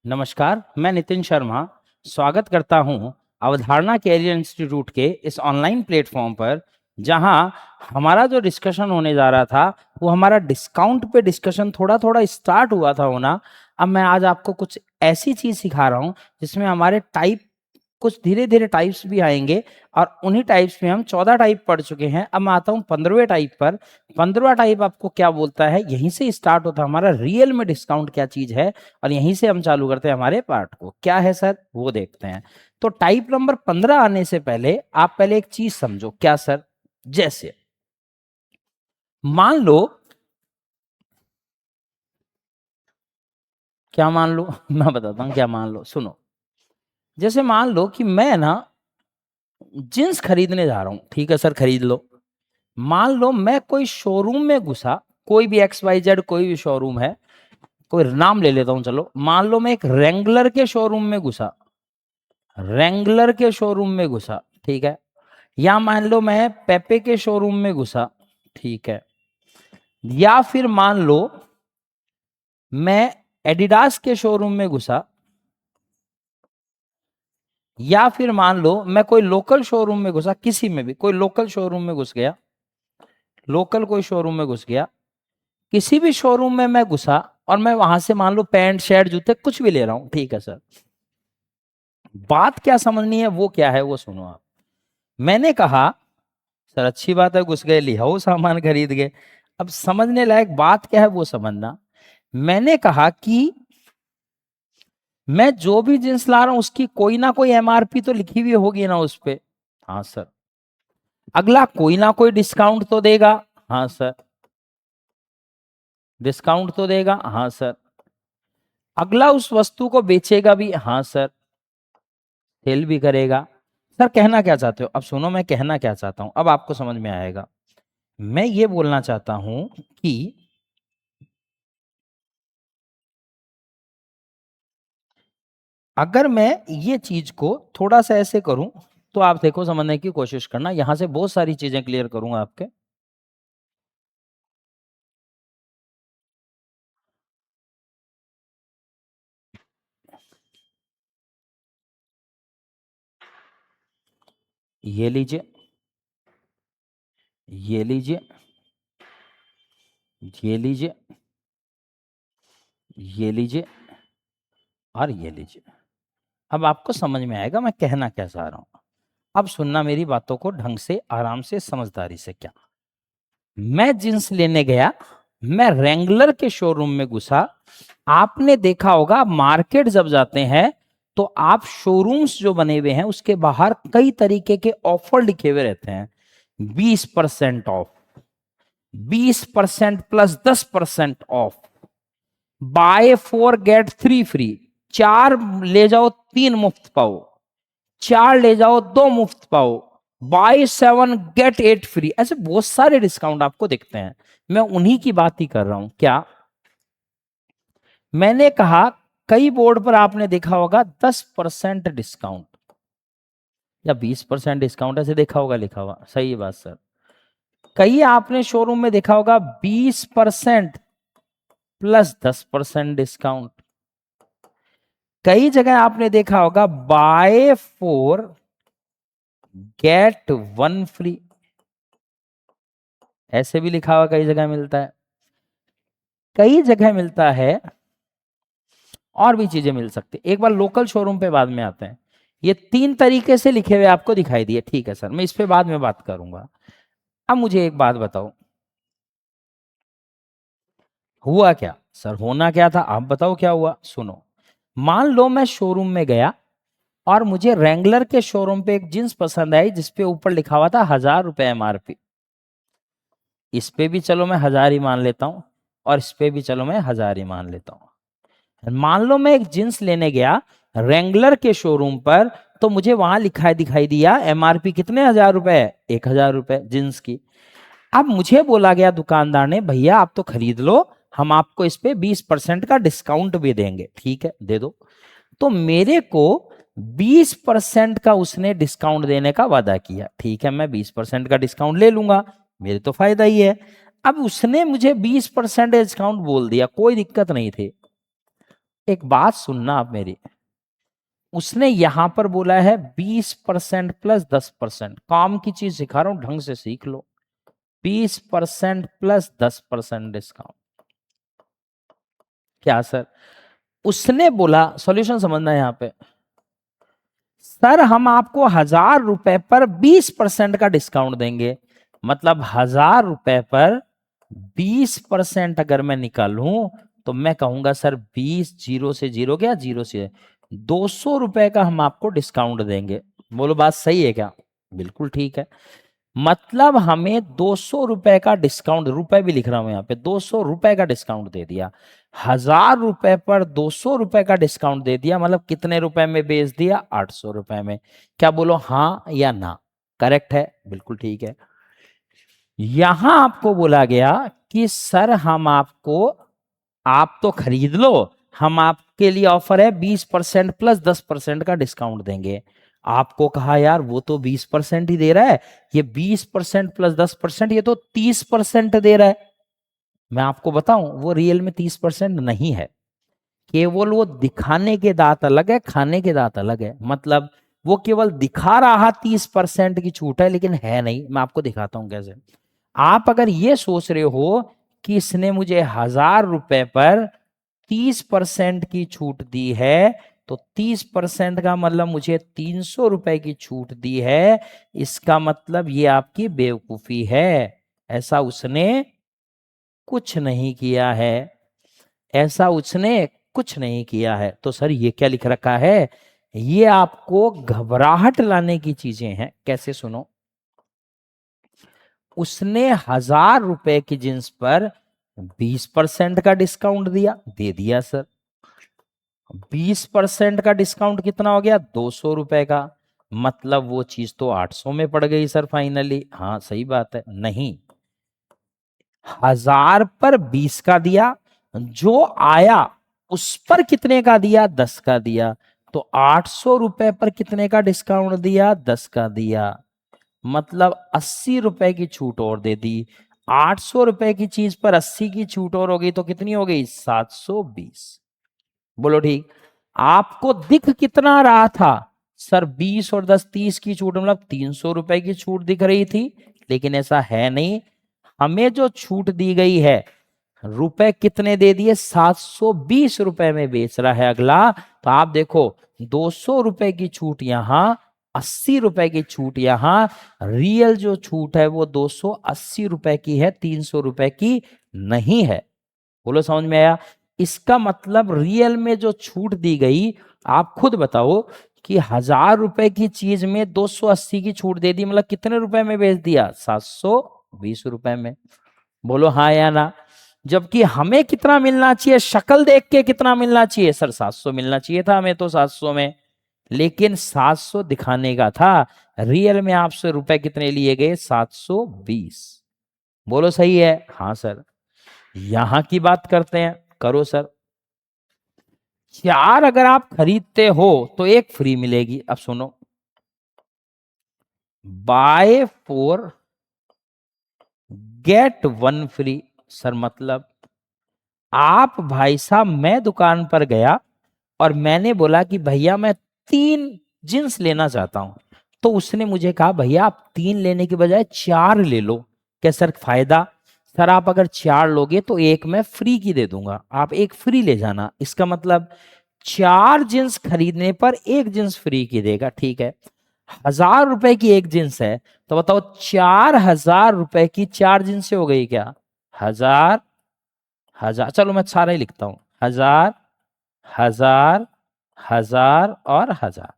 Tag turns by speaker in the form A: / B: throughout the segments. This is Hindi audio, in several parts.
A: नमस्कार, मैं नितिन शर्मा स्वागत करता हूं अवधारणा कैरियर इंस्टीट्यूट के इस ऑनलाइन प्लेटफॉर्म पर, जहां हमारा जो डिस्कशन होने जा रहा था वो हमारा डिस्काउंट पे डिस्कशन थोड़ा थोड़ा स्टार्ट हुआ था होना। अब मैं आज आपको कुछ ऐसी चीज सिखा रहा हूं जिसमें हमारे टाइप कुछ धीरे धीरे टाइप्स भी आएंगे, और उन्हीं टाइप्स में हम 14 टाइप पढ़ चुके हैं। अब मैं आता हूँ 15वें टाइप पर। 15वां टाइप आपको क्या बोलता है, यहीं से स्टार्ट होता है हमारा रियल में डिस्काउंट क्या चीज है, और यहीं से हम चालू करते हैं हमारे पार्ट को। क्या है सर, वो देखते हैं। तो टाइप नंबर 15 आने से पहले आप पहले एक चीज समझो। क्या सर? जैसे मान लो, क्या मान लो मैं बताता हूं क्या मान लो, सुनो। जैसे मान लो कि मैं ना जींस खरीदने जा रहा हूं, ठीक है सर, खरीद लो। मान लो मैं कोई शोरूम में घुसा, कोई भी XYZ कोई भी शोरूम है, कोई नाम ले लेता हूं, चलो मान लो मैं एक रेंगलर के शोरूम में घुसा, रेंगलर के शोरूम में घुसा, ठीक है। या मान लो मैं पेपे के शोरूम में घुसा, ठीक है। या फिर मान लो मैं एडिडास के शोरूम में घुसा। या फिर मान लो मैं कोई लोकल शोरूम में घुसा, किसी में भी कोई लोकल शोरूम में घुस गया, लोकल कोई शोरूम में घुस गया, किसी भी शोरूम में मैं घुसा, और मैं वहां से मान लो पैंट शर्ट जूते कुछ भी ले रहा हूं, ठीक है सर। बात क्या समझनी है, वो क्या है वो सुनो आप। मैंने कहा सर अच्छी बात है, घुस गए, लिहाओ सामान खरीद गए। अब समझने लायक बात क्या है वो समझना। मैंने कहा कि मैं जो भी जींस ला रहा हूं उसकी कोई ना कोई MRP तो लिखी हुई होगी ना उस पे। हाँ सर। अगला कोई ना कोई डिस्काउंट तो देगा। हाँ सर। डिस्काउंट तो देगा। हाँ सर। अगला उस वस्तु को बेचेगा भी। हाँ सर। सेल भी करेगा। सर कहना क्या चाहते हो, अब सुनो मैं कहना क्या चाहता हूं, अब आपको समझ में आएगा। मैं ये बोलना चाहता हूं कि अगर मैं ये चीज को थोड़ा सा ऐसे करूं, तो आप देखो समझने की कोशिश करना, यहां से बहुत सारी चीजें क्लियर करूंगा आपके। ये लीजिए, ये लीजिए, ये लीजिए, ये लीजिए, और ये लीजिए। अब आपको समझ में आएगा मैं कहना क्या चाह रहा हूं। अब सुनना मेरी बातों को ढंग से, आराम से, समझदारी से। क्या, मैं जींस लेने गया, मैं रेंगलर के शोरूम में घुसा। आपने देखा होगा मार्केट जब जाते हैं तो आप शोरूम्स जो बने हुए हैं उसके बाहर कई तरीके के ऑफर लिखे हुए रहते हैं। 20% off, 20% plus 10% off, buy 4 get 3 free, 4 ले जाओ 3 मुफ्त पाओ, 4 ले जाओ 2 मुफ्त पाओ, बाय 7 गेट 8 फ्री। ऐसे बहुत सारे डिस्काउंट आपको दिखते हैं। मैं उन्हीं की बात ही कर रहा हूं। क्या, मैंने कहा कई बोर्ड पर आपने देखा होगा 10% डिस्काउंट या 20% डिस्काउंट ऐसे देखा होगा लिखा हुआ, सही है बात सर। कई आपने शोरूम में देखा होगा 20% प्लस 10% डिस्काउंट। कई जगह आपने देखा होगा बाय 4 गेट 1 फ्री, ऐसे भी लिखा हुआ कई जगह मिलता है। कई जगह मिलता है, और भी चीजें मिल सकती। एक बार लोकल शोरूम पे बाद में आते हैं। ये 3 तरीके से लिखे हुए आपको दिखाई दिए, ठीक है सर, मैं इस पे बाद में बात करूंगा। अब मुझे एक बात बताओ, हुआ क्या सर? होना क्या था आप बताओ, क्या हुआ सुनो। मान लो मैं शोरूम में गया, और मुझे रेंगलर के शोरूम पे एक जींस पसंद आई जिसपे ऊपर लिखा हुआ था 1000 रुपए MRP। इस पे भी चलो मैं 1000 ही मान लेता हूं, और इस पे भी चलो मैं 1000 ही मान लेता हूं। मान लो मैं एक जींस लेने गया रेंगलर के शोरूम पर, तो मुझे वहां लिखा दिखाई दिया MRP कितने, 1000 रुपए, 1000 रुपए जींस की। अब मुझे बोला गया दुकानदार ने, भैया आप तो खरीद लो, हम आपको इस पे 20% का डिस्काउंट भी देंगे। ठीक है, दे दो। तो मेरे को 20% का उसने डिस्काउंट देने का वादा किया। ठीक है, मैं 20% का डिस्काउंट ले लूंगा, मेरे तो फायदा ही है। अब उसने मुझे 20% डिस्काउंट बोल दिया, कोई दिक्कत नहीं थी। एक बात सुनना आप मेरी, उसने यहां पर बोला है 20% प्लस 10%। काम की चीज सिखा रहा हूं, ढंग से सीख लो। 20% प्लस 10% डिस्काउंट। क्या सर? उसने बोला, सॉल्यूशन समझना है यहां पे, सर हम आपको 1000 रुपए पर 20% का डिस्काउंट देंगे। मतलब 1000 रुपए पर 20% अगर मैं निकालूं तो मैं कहूंगा सर 20, जीरो से जीरो गया, जीरो से 200 रुपए का हम आपको डिस्काउंट देंगे। बोलो बात सही है क्या? बिल्कुल ठीक है। मतलब हमें 200 रुपए का डिस्काउंट, रुपए भी लिख रहा हूं यहां पे, 200 रुपए का डिस्काउंट दे दिया। 1000 रुपए पर 200 रुपए का डिस्काउंट दे दिया, मतलब कितने रुपए में बेच दिया? 800 रुपए में। क्या बोलो, हाँ या ना? करेक्ट है, बिल्कुल ठीक है। यहां आपको बोला गया कि सर हम आपको, आप तो खरीद लो, हम आपके लिए ऑफर है 20% प्लस 10% का डिस्काउंट देंगे। आपको कहा यार वो तो 20% ही दे रहा है, ये 20% प्लस 10%, ये तो 30% दे रहा है। मैं आपको बताऊं वो रियल में 30% नहीं है, केवल वो दिखाने के दांत अलग है, खाने के दांत अलग है। मतलब वो केवल दिखा रहा 30% की छूट है, लेकिन है नहीं। मैं आपको दिखाता हूं कैसे। आप अगर ये सोच रहे हो कि इसने मुझे 1000 रुपए पर 30% की छूट दी है, तो 30% का मतलब मुझे 300 रुपए की छूट दी है, इसका मतलब ये आपकी बेवकूफी है। ऐसा उसने कुछ नहीं किया है, ऐसा उसने कुछ नहीं किया है। तो सर ये क्या लिख रखा है? ये आपको घबराहट लाने की चीजें हैं। कैसे? सुनो, उसने 1000 रुपए की जींस पर 20% का डिस्काउंट दिया, दे दिया सर। 20% का डिस्काउंट कितना हो गया? 200 रुपए का। मतलब वो चीज तो 800 में पड़ गई सर फाइनली। हाँ सही बात है। नहीं, 1000 पर 20 का दिया, जो आया उस पर कितने का दिया? 10 का दिया। तो 800 रुपए पर कितने का डिस्काउंट दिया? 10 का दिया। मतलब 80 रुपए की छूट और दे दी। 800 रुपए की चीज पर 80 की छूट और हो गई तो कितनी हो गई? 720। बोलो ठीक। आपको दिख कितना रहा था? सर 20 और 10 30 की छूट, मतलब 300 रुपए की छूट दिख रही थी, लेकिन ऐसा है नहीं। हमें जो छूट दी गई है, रुपए कितने दे दिए? 720 रुपए में बेच रहा है अगला। तो आप देखो, 200 रुपए की छूट यहां, 80 रुपए की छूट यहां। रियल जो छूट है वो 280 रुपए की है, 300 रुपए की नहीं है। बोलो समझ में आया? इसका मतलब रियल में जो छूट दी गई, आप खुद बताओ कि 1000 रुपए की चीज में 280 की छूट दे दी, मतलब कितने रुपए में बेच दिया? 720 रुपए में। बोलो हाँ या ना? जबकि हमें कितना मिलना चाहिए? शक्ल देख के कितना मिलना चाहिए? सर 700 मिलना चाहिए था हमें तो, 700 में, लेकिन 700 दिखाने का था। रियल में आपसे रुपए कितने लिए गए? 720। बोलो सही है? हाँ सर। यहां की बात करते हैं, करो सर। 4 अगर आप खरीदते हो तो एक फ्री मिलेगी। अब सुनो, बाय 4 गेट 1 फ्री। सर मतलब, आप भाई साहब, मैं दुकान पर गया और मैंने बोला कि भैया मैं 3 जींस लेना चाहता हूं, तो उसने मुझे कहा भैया आप 3 लेने के बजाय 4 ले लो। क्या सर फायदा? सर आप अगर 4 लोगे तो एक मैं फ्री की दे दूंगा, आप एक फ्री ले जाना। इसका मतलब 4 जींस खरीदने पर एक जींस फ्री की देगा। ठीक है, 1000 रुपए की एक जींस है, तो बताओ 4000 रुपए की 4 जींस हो गई क्या? 1000, 1000, चलो मैं सारा ही लिखता हूं। 1000, 1000, 1000 और 1000।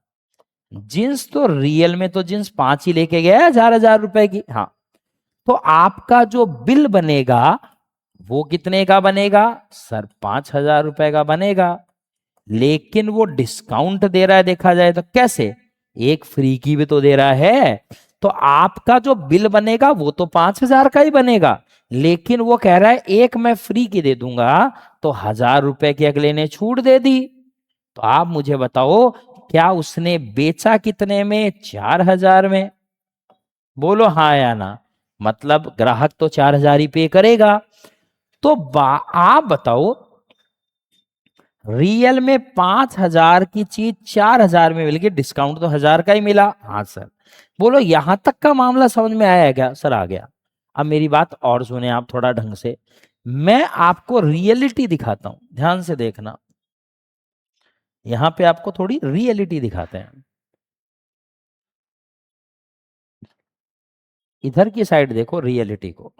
A: जींस तो रियल में तो जींस 5 ही लेके गया, 1000 रुपए की। हाँ, तो आपका जो बिल बनेगा वो कितने का बनेगा? सर 5000 रुपए का बनेगा। लेकिन वो डिस्काउंट दे रहा है, देखा जाए तो कैसे? एक फ्री की भी तो दे रहा है। तो आपका जो बिल बनेगा वो तो 5000 का ही बनेगा, लेकिन वो कह रहा है एक मैं फ्री की दे दूंगा, तो 1000 रुपए की अगले ने छूट दे दी। तो आप मुझे बताओ, क्या उसने बेचा कितने में? 4000 में। बोलो हाँ या ना? मतलब ग्राहक तो 4000 ही पे करेगा। तो आप बताओ, रियल में 5,000 की चीज 4,000 में मिल गई, डिस्काउंट तो 1,000 का ही मिला। हाँ सर। बोलो यहां तक का मामला समझ में आया क्या? सर आ गया। अब मेरी बात और सुने आप थोड़ा ढंग से, मैं आपको रियलिटी दिखाता हूं, ध्यान से देखना। यहां पे आपको थोड़ी रियलिटी दिखाते हैं। इधर की साइड देखो रियलिटी को।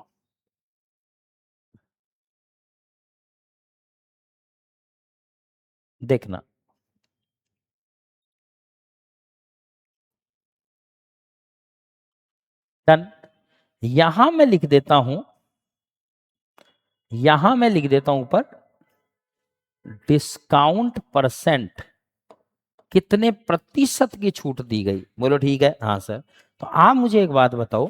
A: देखना। डन। यहां मैं लिख देता हूं, यहां मैं लिख देता हूं ऊपर डिस्काउंट परसेंट, कितने प्रतिशत की छूट दी गई। बोलो ठीक है। हाँ सर। तो आप मुझे एक बात बताओ,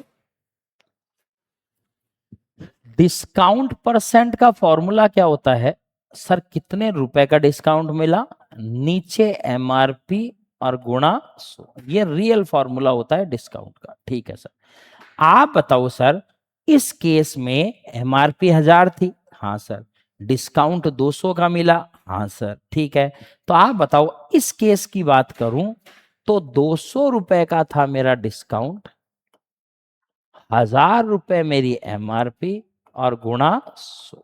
A: डिस्काउंट परसेंट का फॉर्मूला क्या होता है? सर कितने रुपए का डिस्काउंट मिला, नीचे एमआरपी और गुणा 100, ये रियल फॉर्मूला होता है डिस्काउंट का। ठीक है सर। आप बताओ सर, इस केस में एमआरपी 1,000 थी। हाँ सर। डिस्काउंट 200 का मिला। हाँ सर ठीक है। तो आप बताओ, इस केस की बात करूं तो 200 रुपए का था मेरा डिस्काउंट, 1,000 रुपए मेरी एमआरपी और गुणा 100,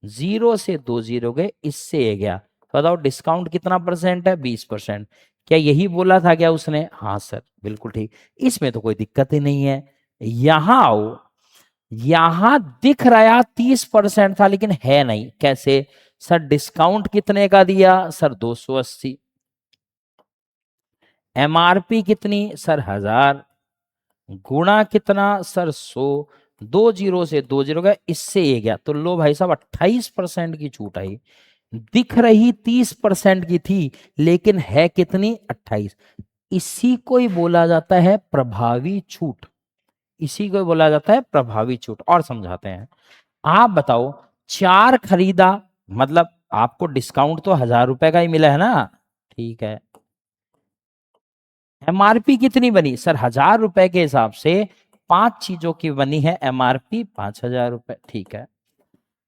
A: जीरो से 2 जीरो गए, इससे ये गया। बताओ डिस्काउंट कितना परसेंट है? 20%। क्या यही बोला था क्या उसने? हाँ सर बिल्कुल ठीक। इसमें तो कोई दिक्कत ही नहीं है। यहां आओ, यहां दिख रहा 30% था लेकिन है नहीं, कैसे? सर डिस्काउंट कितने का दिया? सर 280। एमआरपी कितनी? सर 1,000। गुणा कितना? सर 100। 2 जीरो से 2 जीरो गया, इससे ये गया। तो लो भाई साहब 28% की छूट आई। दिख रही 30% की थी लेकिन है कितनी? 28। इसी को ही बोला जाता है प्रभावी छूट। इसी को ही बोला जाता है प्रभावी छूट। और समझाते हैं। आप बताओ, 4 खरीदा, मतलब आपको डिस्काउंट तो 1,000 रुपए का ही मिला है ना? ठीक है। एमआरपी कितनी बनी? सर 1,000 रुपए के हिसाब से 5 चीजों की बनी है एमआरपी 5,000 रुपए। ठीक है।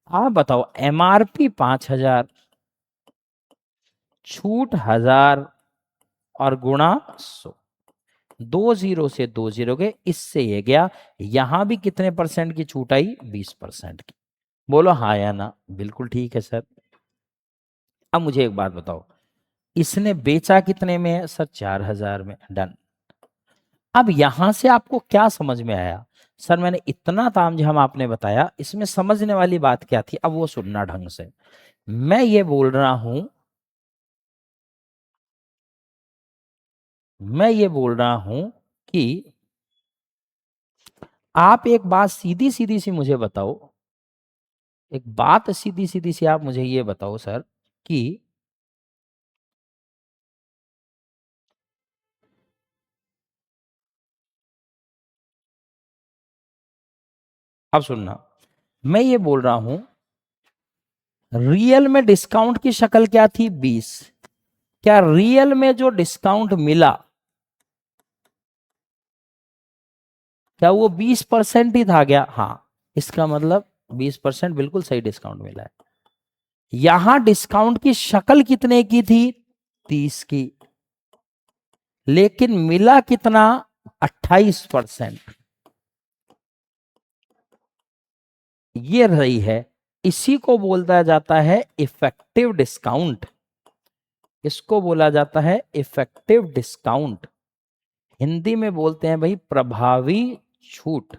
A: आप बताओ, एमआरपी 5,000, छूट 1,000 और गुणा 100, 2 जीरो से 2 जीरो गए, इससे ये गया। यहां भी कितने परसेंट की छूट आई? 20% की। बोलो हाँ या ना? बिल्कुल ठीक है सर। अब मुझे एक बात बताओ, इसने बेचा कितने में है? सर 4,000 में। डन। अब यहां से आपको क्या समझ में आया? सर मैंने इतना तामझाम आपने बताया, इसमें समझने वाली बात क्या थी? अब वो सुनना ढंग से। मैं ये बोल रहा हूं, मैं ये बोल रहा हूं कि आप एक बात सीधी सीधी सी मुझे बताओ, एक बात सीधी सीधी सी आप मुझे ये बताओ सर कि, अब सुनना, मैं ये बोल रहा हूं रियल में डिस्काउंट की शक्ल क्या थी? 20। क्या रियल में जो डिस्काउंट मिला, क्या वो 20% ही था क्या? हाँ। इसका मतलब 20% बिल्कुल सही डिस्काउंट मिला है। यहां डिस्काउंट की शक्ल कितने की थी? 30 की। लेकिन मिला कितना? 28%। ये रही है, इसी को बोलता जाता है इफेक्टिव डिस्काउंट। इसको बोला जाता है इफेक्टिव डिस्काउंट। हिंदी में बोलते हैं भाई प्रभावी छूट।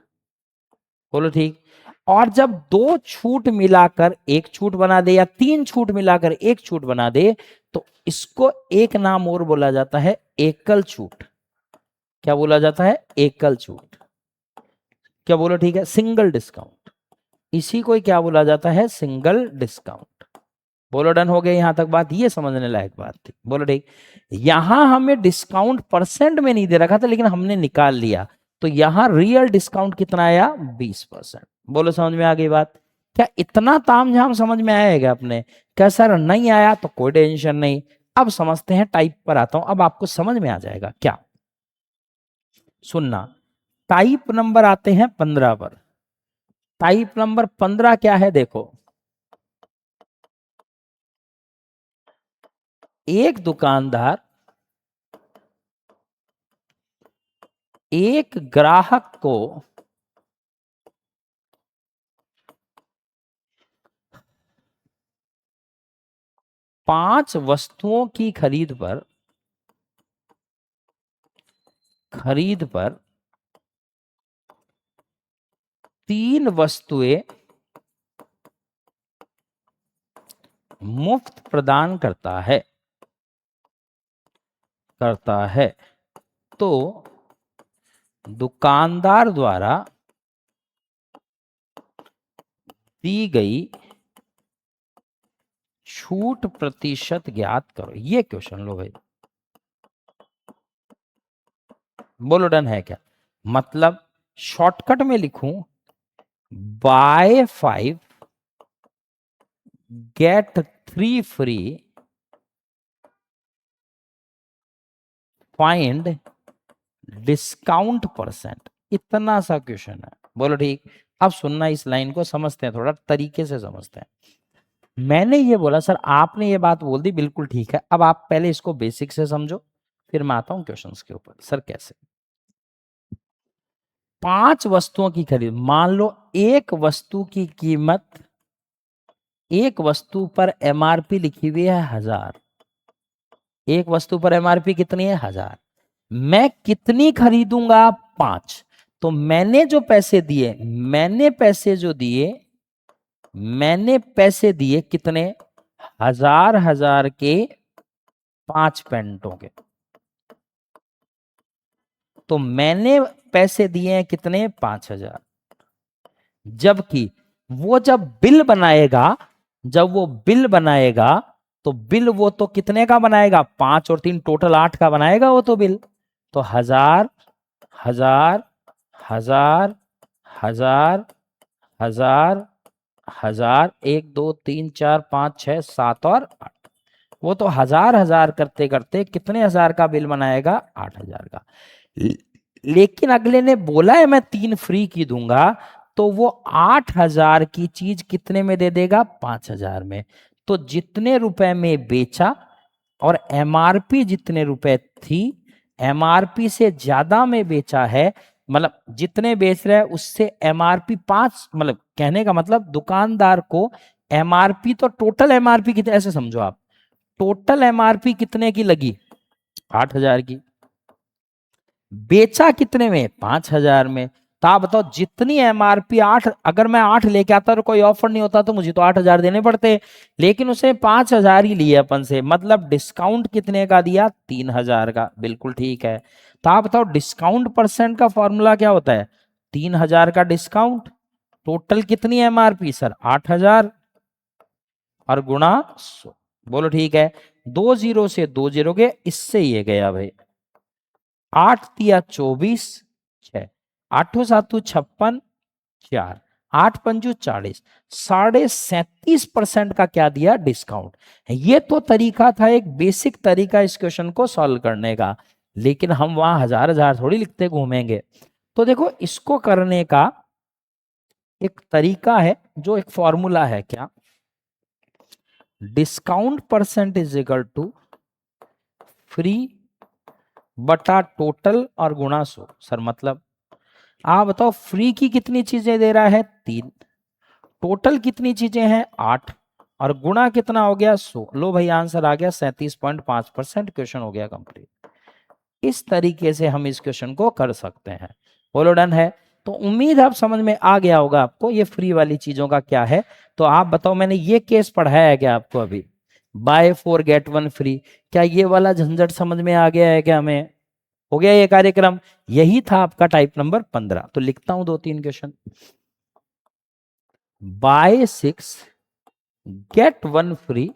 A: बोलो ठीक। और जब दो छूट मिलाकर एक छूट बना दे या तीन छूट मिलाकर एक छूट बना दे तो इसको एक नाम और बोला जाता है एकल छूट। क्या बोला जाता है? एकल छूट। क्या बोलो ठीक है? Single discount. इसी को ही क्या बोला जाता है? Single discount. बोलो डन हो गया यहां तक बात? ये समझने लायक बात थी। बोलो ठीक। यहां हमें डिस्काउंट परसेंट में नहीं दे रखा था लेकिन हमने निकाल लिया, तो यहां रियल डिस्काउंट कितना आया? 20%। बोलो समझ में आ गई बात? क्या इतना तामझाम समझ में आएगा अपने? क्या सर नहीं आया तो कोई टेंशन नहीं। अब समझते हैं, टाइप पर आता हूं, अब आपको समझ में आ जाएगा क्या। सुनना। टाइप नंबर आते हैं 15 पर। टाइप नंबर 15 क्या है देखो। एक दुकानदार एक ग्राहक को 5 वस्तुओं की खरीद पर 3 वस्तुएं मुफ्त प्रदान करता है तो दुकानदार द्वारा दी गई छूट प्रतिशत ज्ञात करो। ये क्वेश्चन लो भाई, बोलो डन है क्या? मतलब शॉर्टकट में लिखूं, buy 5 get 3 free, find discount percent. इतना सा क्वेश्चन है। बोलो ठीक। अब सुनना, इस लाइन को समझते हैं, थोड़ा तरीके से समझते हैं। मैंने ये बोला सर, आपने ये बात बोल दी, बिल्कुल ठीक है। अब आप पहले इसको बेसिक से समझो, फिर मैं आता हूं क्वेश्चंस के ऊपर। सर कैसे? 5 वस्तुओं की खरीद, मान लो एक वस्तु की कीमत, एक वस्तु पर एमआरपी लिखी हुई है 1000। एक वस्तु पर एमआरपी कितनी है? 1000। मैं कितनी खरीदूंगा? 5। तो मैंने जो पैसे दिए, मैंने पैसे दिए कितने? 1000 के 5 पेंटों के। तो मैंने पैसे दिए हैं कितने? 5000। जबकि वो जब बिल बनाएगा, तो बिल वो तो कितने का बनाएगा? 5 और 3 टोटल 8 का बनाएगा वो तो बिल। तो 1000, 1000, 1000, 1000, 1000, 1000, 1 2 3 4 5 6 7 और 8। वो तो 1000 करते करते कितने हजार का बिल बनाएगा? 8000 का। लेकिन अगले ने बोला है मैं 3 फ्री की दूंगा, तो वो 8000 की चीज कितने में दे देगा? 5000 में। तो जितने रुपए में बेचा और एमआरपी जितने रुपए थी, एमआरपी से ज्यादा में बेचा है, मतलब जितने बेच रहे हैं उससे एमआरपी 5, मतलब कहने का मतलब दुकानदार को एमआरपी, तो टोटल एमआरपी कितने, ऐसे समझो आप, टोटल एमआरपी कितने की लगी? 8000 की। बेचा कितने में? 5000 में। तो आप बताओ, जितनी एमआरपी 8, अगर मैं 8 लेके आता और कोई ऑफर नहीं होता तो मुझे तो 8000 देने पड़ते, लेकिन उसने 5000 ही लिए अपन से, मतलब डिस्काउंट कितने का दिया? 3000 का। बिल्कुल ठीक है। तो आप बताओ, डिस्काउंट परसेंट का फॉर्मूला क्या होता है? 3000 का डिस्काउंट, टोटल कितनी एमआरपी सर? 8000 और गुणा 100। बोलो ठीक है। 2 जीरो से 2 जीरो गए, इससे ये गया भाई। 8 तिया 24, 6, 8 7 56, 4, 8 पंजू 40, 37.5% का क्या दिया? डिस्काउंट। ये तो तरीका था, एक बेसिक तरीका इस क्वेश्चन को सॉल्व करने का, लेकिन हम वहां हजार हजार थोड़ी लिखते घूमेंगे। तो देखो, इसको करने का एक तरीका है, जो एक फॉर्मूला है। क्या? Discount percent is equal to free बटा टोटल और गुणा 100। सर मतलब आप बताओ, फ्री की कितनी चीजें दे रहा है? 3। टोटल कितनी चीजें हैं? 8। और गुणा कितना हो गया? 100। लो भाई, आंसर आ गया 37.5%। क्वेश्चन हो गया कंप्लीट। इस तरीके से हम इस क्वेश्चन को कर सकते हैं। बोलो डन है? तो उम्मीद अब समझ में आ गया होगा आपको ये फ्री वाली चीजों का क्या है। तो आप बताओ, मैंने ये केस पढ़ाया है क्या आपको अभी? Buy 4 get 1 free. क्या ये वाला झंझट समझ में आ गया है क्या हमें? हो गया ये कार्यक्रम? यही था आपका टाइप नंबर 15। तो लिखता हूं 2-3 question. Buy 6 get 1 free,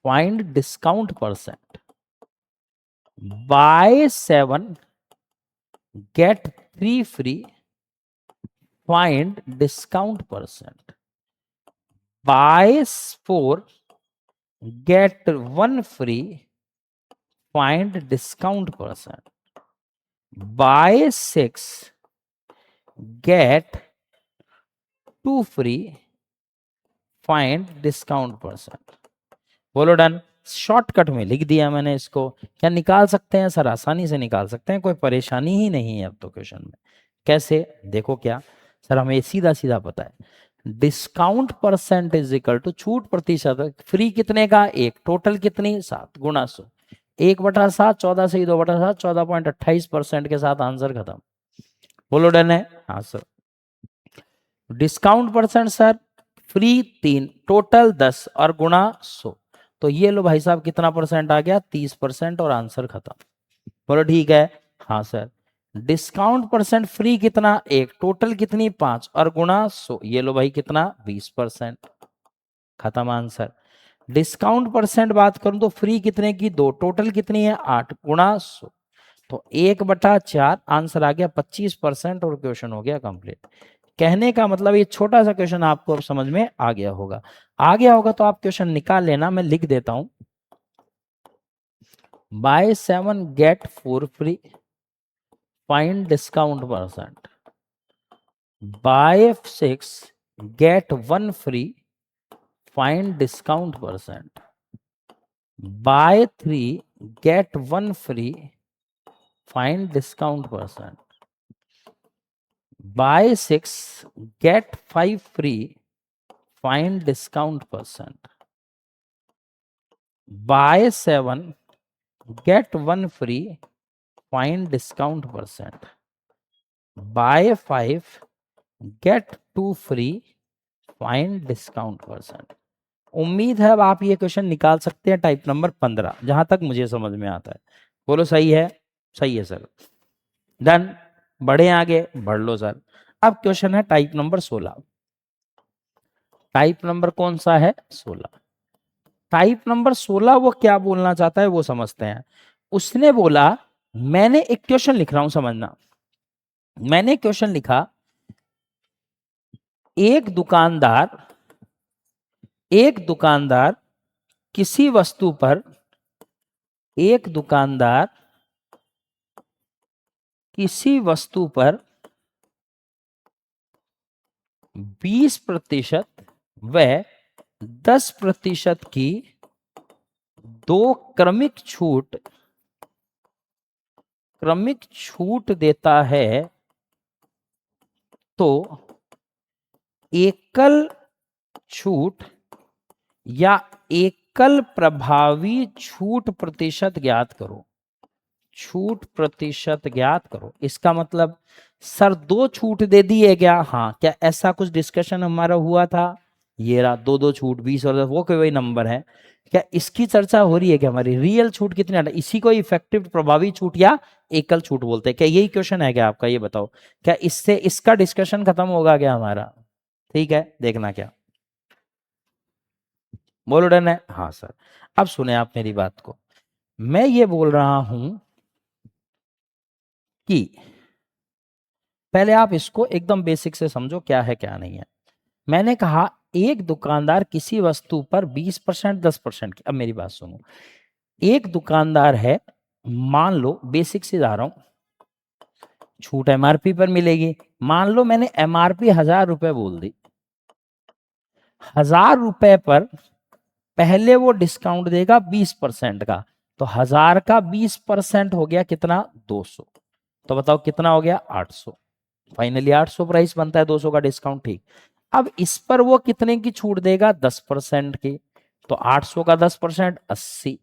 A: find discount percent. Buy 7 get 3 free, find discount percent. Buy 4 get 1 free, find discount percent. Buy 6 get 2 free, find discount percent. बोलो डन। शॉर्टकट में लिख दिया मैंने इसको। क्या निकाल सकते हैं सर? आसानी से निकाल सकते हैं, कोई परेशानी ही नहीं है अब तो क्वेश्चन में। कैसे? देखो क्या सर, हमें सीधा सीधा पता है, discount percent is equal to छूट प्रतिशत। फ्री कितने का? 1, टोटल कितनी? 7 गुणा 100, 1/7, 14 से 2/7, 14.28% के साथ आंसर खत्म। बोलो डन है? हाँ sir. Discount percent sir, free 3, total 10 और गुणा 100, तो ये लो भाई साहब कितना परसेंट आ गया? 30% और आंसर खत्म। बोलो ठीक है? हाँ सर। डिस्काउंट परसेंट फ्री कितना? 1, टोटल कितनी? 5 और गुणा 100, ये लो भाई कितना? 20%, खत्म आंसर। डिस्काउंट परसेंट बात करूं तो फ्री कितने की? 2, टोटल कितनी है? 8 गुणा 100, तो 1/4, आंसर आ गया 25% और क्वेश्चन हो गया कंप्लीट। कहने का मतलब ये छोटा सा क्वेश्चन आपको अब समझ में आ गया होगा। आ गया होगा तो आप क्वेश्चन निकाल लेना, मैं लिख देता हूं। Buy 7 get 4 free, find discount percent. Buy 6 get 1 free, find discount percent. Buy 3 get 1 free, find discount percent. Buy 6 get 5 free, find discount percent. Buy 7 get 1 free, find discount percent. Buy 5 get 2 free, find discount percent. उम्मीद है अब आप ये क्वेश्चन निकाल सकते हैं टाइप नंबर 15, जहां तक मुझे समझ में आता है। बोलो सही है? सही है सर। डन। बढ़े आगे? बढ़ लो सर। अब क्वेश्चन है टाइप नंबर 16। टाइप नंबर कौन सा है? 16। टाइप नंबर 16 वो क्या बोलना चाहता है वो समझते हैं। उसने बोला, मैंने एक क्वेश्चन लिख रहा हूं, समझना। मैंने क्वेश्चन लिखा, एक दुकानदार किसी वस्तु पर, एक दुकानदार किसी वस्तु पर 20% व 10% की दो क्रमिक छूट देता है, तो एकल छूट या एकल प्रभावी छूट प्रतिशत ज्ञात करो। छूट प्रतिशत ज्ञात करो, इसका मतलब सर 2 छूट दे दिए क्या? हाँ, क्या ऐसा कुछ डिस्कशन हमारा हुआ था? ये रहा 2 छूट, 20 और 10, वो कोई नंबर है क्या? इसकी चर्चा हो रही है कि हमारी रियल छूट कितनी है? इसी को इफेक्टिव प्रभावी छूट या एकल छूट बोलते हैं। क्या यही क्वेश्चन है क्या आपका? ये बताओ, क्या इससे इसका डिस्कशन खत्म होगा क्या हमारा? ठीक है, देखना क्या। बोलो डन है? हाँ सर। अब सुने आप मेरी बात को। मैं ये बोल रहा हूं कि पहले आप इसको एकदम बेसिक से समझो, क्या है क्या नहीं है। मैंने कहा एक दुकानदार किसी वस्तु पर 20%, 10% की। अब मेरी बात सुनो, एक दुकानदार है, मान लो बेसिक से जा रहा हूं, छूट एमआरपी पर मिलेगी। मान लो मैंने एमआरपी 1000 रुपए बोल दी। 1000 रुपए पर पहले वो डिस्काउंट देगा 20% का, तो 1000 का 20% हो गया कितना? 200। तो बताओ कितना हो गया? 800। फाइनली 800 प्राइस बनता है, 200 का डिस्काउंट। ठीक। अब इस पर वो कितने की छूट देगा? 10% की। तो 800 का 10% 80,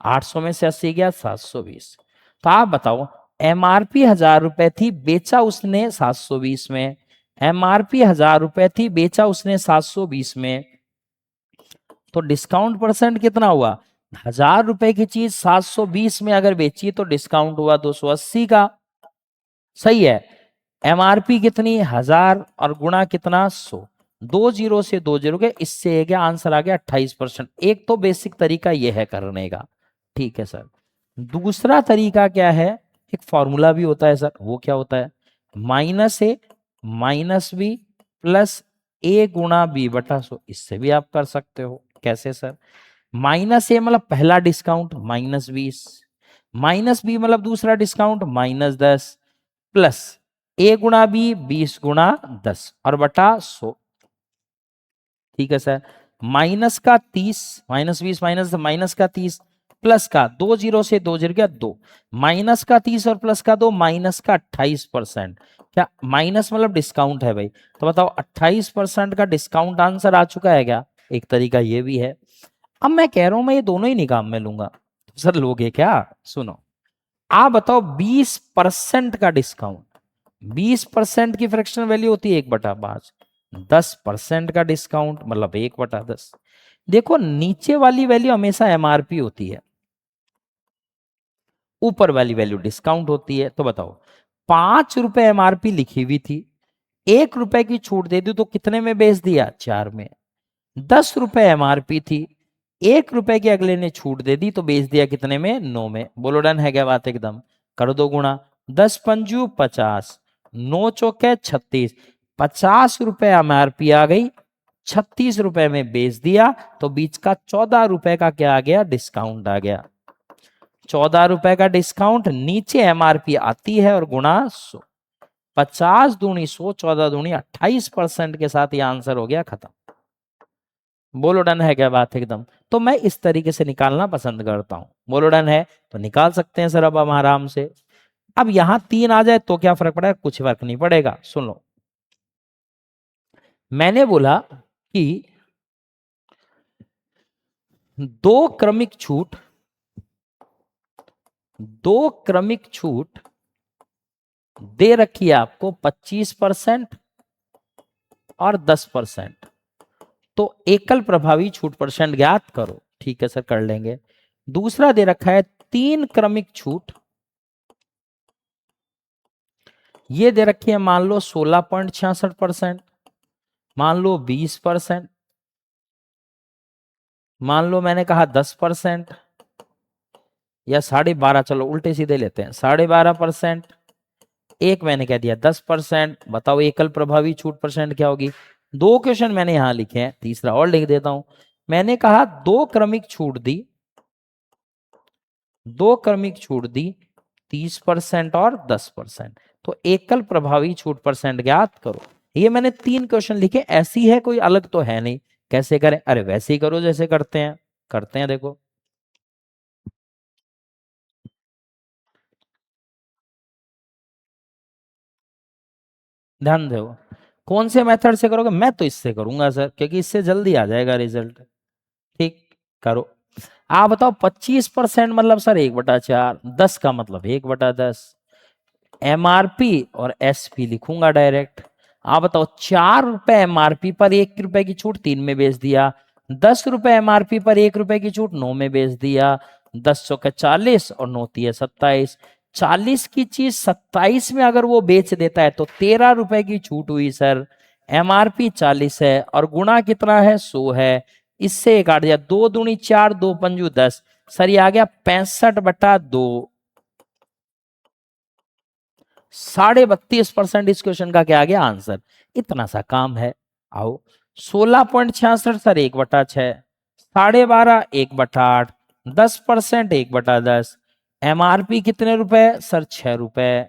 A: 800 में से 80 गया 720। तो आप बताओ, एमआरपी 1000 रुपए थी, बेचा उसने 720 में। एमआरपी 1000 रुपए थी, बेचा उसने 720 में, तो डिस्काउंट परसेंट कितना हुआ? 1000 रुपए की चीज 720 में अगर बेची तो डिस्काउंट हुआ 280 का। सही है। एमआरपी कितनी? 1000 और गुणा कितना? 100। 2 जीरो से 2 जीरो के, इससे क्या आंसर आ गया? 28%। एक तो बेसिक तरीका यह है करने का। ठीक है सर। दूसरा तरीका क्या है? एक फॉर्मूला भी होता है सर, वो क्या होता है? -a minus b plus a गुणा बी बटा 100। इससे भी आप कर सकते हो। कैसे सर? -a मतलब पहला डिस्काउंट -20, -b मतलब दूसरा डिस्काउंट -10, प्लस a गुणा b 20 गुणा 10 और बटा 100। ठीक है सर। माइनस का 30, -20 माइनस का 30, प्लस का 2 जीरो से 2 जीरो गया 2, माइनस का 30 और प्लस का 2, माइनस का 28%। क्या माइनस मतलब डिस्काउंट है भाई, तो बताओ 28% का डिस्काउंट आंसर आ चुका है क्या? एक तरीका ये भी है। अब मैं कह रहा हूं मैं ये दोनों ही नहीं काम में लूंगा, तो सर लोगे क्या? सुनो, आप बताओ 20% का डिस्काउंट, 20% की फ्रैक्शनल वैल्यू होती है 1/5, 10% का डिस्काउंट मतलब 1/10। देखो नीचे वाली वैल्यू हमेशा एमआरपी होती है, ऊपर वाली वैल्यू डिस्काउंट होती है। तो बताओ 5 रुपए एमआरपी लिखी हुई थी, 1 रुपए की छूट दे दी तो कितने में बेच दिया? 4 में। 10 रुपए एमआरपी थी, 1 रुपए की अगले ने छूट दे दी तो बेच दिया कितने में? 9 में। बोलो डन है क्या बात? एकदम कर दो गुणा, 10×5 = 50, 9×4 = 36, 50 रुपए एमआरपी आ गई, 36 रुपए में बेच दिया तो बीच का 14 रुपए का क्या आ गया? डिस्काउंट आ गया। 14 रुपए का डिस्काउंट, नीचे एमआरपी आती है और गुणा 100, 50 दूनी 100, 14 दूनी 28% के साथ ये आंसर हो गया खत्म। बोलो डन है क्या बात? एकदम। तो मैं इस तरीके से निकालना पसंद करता हूं। बोलो डन है तो निकाल सकते हैं सर अब हम आराम से। अब यहां 3 आ जाए तो क्या फर्क पड़ेगा? कुछ फर्क नहीं पड़ेगा। सुन लो, मैंने बोला कि दो क्रमिक छूट, दो क्रमिक छूट दे रखी है आपको 25% और 10%। तो एकल प्रभावी छूट परसेंट ज्ञात करो। ठीक है सर, कर लेंगे। दूसरा दे रखा है 3 क्रमिक छूट, ये दे रखी है मान लो 16.66%, मान लो 20%, मान लो मैंने कहा 10% या 12.5%, चलो उल्टे सीधे लेते हैं, 12.5%, एक मैंने कह दिया 10%। बताओ एकल प्रभावी छूट परसेंट क्या होगी? दो क्वेश्चन मैंने यहां लिखे हैं, तीसरा और लिख देता हूं। मैंने कहा दो क्रमिक छूट दी, दो क्रमिक छूट दी 30% और 10%, तो एकल प्रभावी छूट परसेंट ज्ञात करो। ये मैंने 3 क्वेश्चन लिखे, ऐसी है कोई अलग तो है नहीं। कैसे करें? अरे वैसे ही करो जैसे करते हैं देखो। ध्यान दो, कौन से मेथड से करोगे? मैं तो इससे करूंगा सर, क्योंकि इससे जल्दी आ जाएगा रिजल्ट। ठीक, करो। आप बताओ 25% मतलब सर 1/4, 10 का मतलब 1/10, एमआरपी और एसपी लिखूंगा डायरेक्ट। आप बताओ 4 रुपए एमआरपी पर 1 रुपए की छूट 3 में बेच दिया, 10 रुपए एमआरपी पर 1 रुपए की छूट 9 में बेच दिया, 10 × 40 और 9 × 27, 40 की चीज 27 में अगर वो बेच देता है तो 13 रुपए की छूट हुई सर। एमआरपी 40 है और गुणा कितना है? 100 है। इससे काट दिया, 2 दूनी 4, 2×5 = 10, सर ये आ गया 65/2, 32.5% इस क्वेश्चन का क्या आ गया? आंसर। इतना सा काम है। आओ 16.66 सर 1/6, 12.5 1/8, 10% 1/10, एमआरपी कितने रुपए? सर 6 रुपए,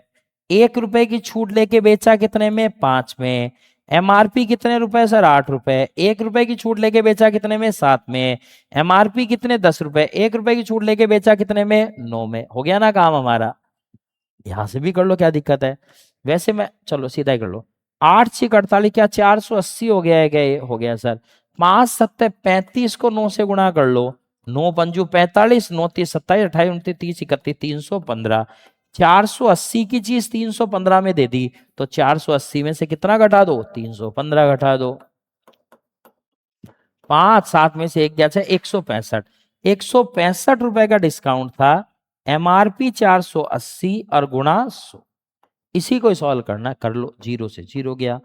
A: 1 रुपए की छूट लेके बेचा कितने में? 5 में। एमआरपी कितने रुपए? सर 8 रुपए, 1 रुपए की छूट लेके बेचा कितने में? 7 में। एमआरपी कितने? 10 रुपए, 1 रुपए की छूट लेके बेचा कितने में? 9 में। हो गया ना काम हमारा? यहां से भी कर लो, क्या दिक्कत है? वैसे मैं, चलो सीधा ही कर लो। 8×6 = 48, क्या 480 हो गया है क्या? ये हो गया सर। 5×7 = 35 को 9 से गुणा कर लो, 9×5 = 45, 9×3 = 27, 28, 29, 30, 31, 315। 480 की चीज 315 में दे दी तो 480 में से कितना घटा दो? 315 घटा दो। 5 7 में से एक गया, 165, 165 रुपए का डिस्काउंट था। एमआरपी 480 और गुणा 100, इसी को सॉल्व करना, कर लो। 0 से 0 गया।